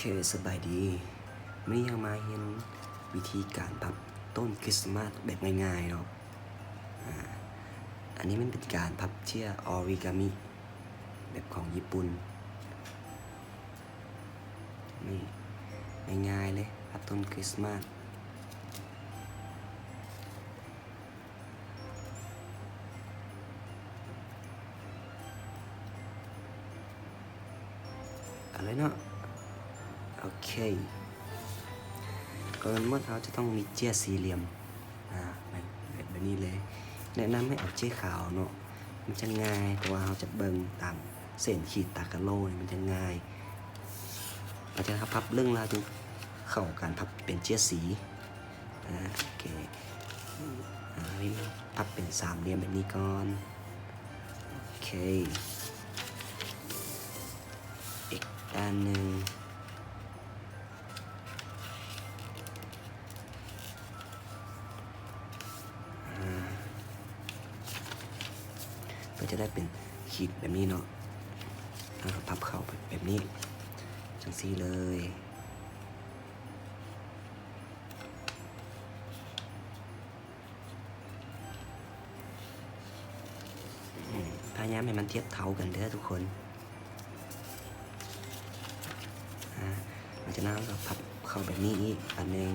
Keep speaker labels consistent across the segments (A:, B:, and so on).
A: เคสบายดีไม่ยังมาเห็นวิธีการพับต้นคริสต์มาสแบบง่ายๆเนาะอันนี้มันเป็นการพับเชือกออริกามิแบบของญี่ปุ่นนี่ง่ายๆเลยพับต้นคริสต์มาสอะไรเนาะโอเคก่อนเมื่อเราจะต้องมีเจียสี่เหลี่ยมแบบนี้เลยแนะนำให้เอาเจียขาวเนาะมันจะง่ายเพราะว่าเราจะเบิ่งตามเส้นขีดตากะโลมันจะง่ายเราจะพับเรื่องราวจนเข้าการพับเป็นเจียสีโอเคพับเป็นสามเหลี่ยมแบบนี้ก่อนโอเคอีกด้านหนึ่งก็จะได้เป็นขีดแบบนี้เนาะแล้วก็พับเข้าแบบนี้จังซี่เลยพยายามให้มันเทียบเท่ากันเด้อทุกคนหลังจากนั้นก็พับเข้าแบบนี้อีกอันหนึ่ง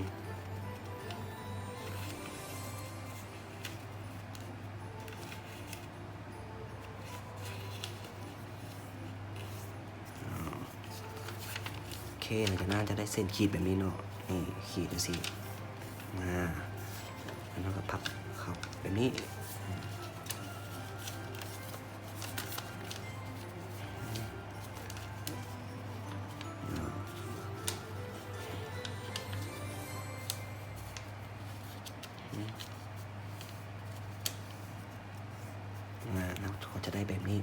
A: โอเคหลังจากนั้นจะได้เส้นขีดแบบนี้เนาะนี่ขีดดูสิแล้วก็พับเข้าแบบนี้แล้วเขาจะได้แบบนี้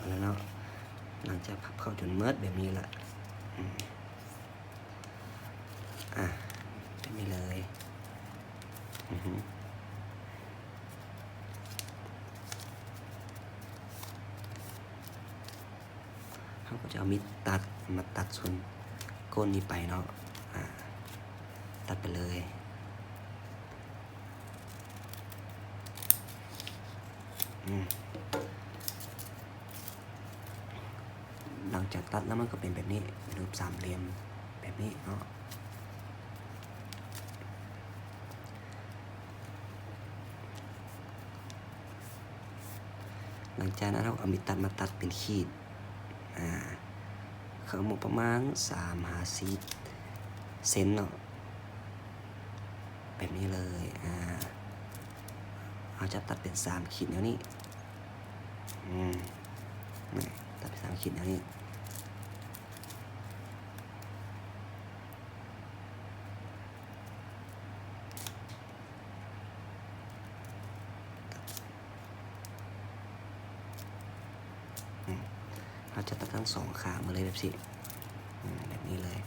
A: แล้วเนาะหลังจากพับเข้าจนเมิดแบบนี้ละแบบนี้เลยเขาก็จะเอามีดตัดมาตัดส่วนก้นนี้ไปเนาะตัดไปเลยหลังจากตัดแล้วมันก็เป็นแบบนี้รูปสามเหลี่ยมแบบนี้เนาะหลังจากนั้นเราเอามีดตัดมาตัดเป็นขีดเขาหมดประมาณ3-4 เซนเนาะแบบนี้เลยเราจะตัดเป็น3 ขีดแล้วนี่ตัดเป็น3 ขีดแล้วนี่เราจะตัดทั้ง2 ขามาเลยแบบนี้แบบนี้เลย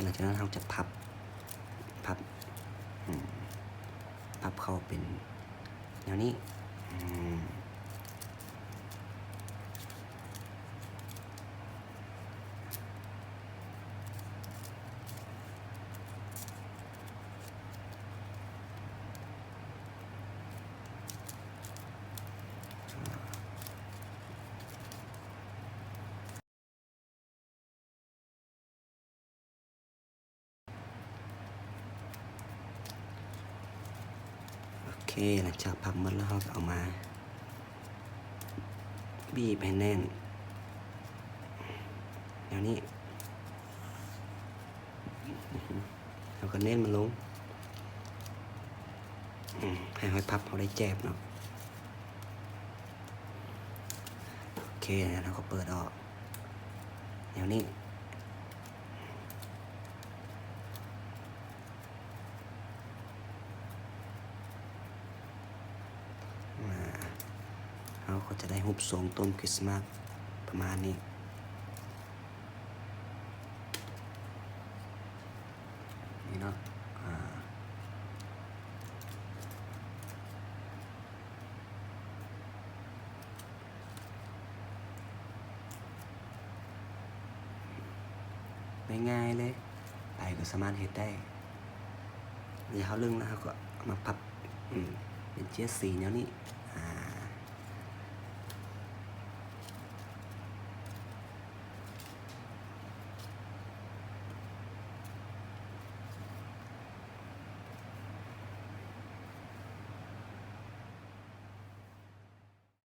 A: หลังจากนั้นเราจะพับอืมพับเข้าเป็นแนวนี้โอเคหลังจากพับหมดแล้วเราก็เอามาบีบให้แน่นแนวนี้เราก็เน้นมันลงให้หอยพับเขาได้แจบเนาะโอเคแล้วเราก็เปิดออกแนวนี้เราก็จะได้รูปทรงต้นคริสต์มาสประมาณนี้นี่เนาะง่ายๆเลยไปก็สามารถเฮ็ดได้อย่าเขาเรื่องแล้วเขาก็เอามาพับเป็นเจี๊ยสีแนวนี้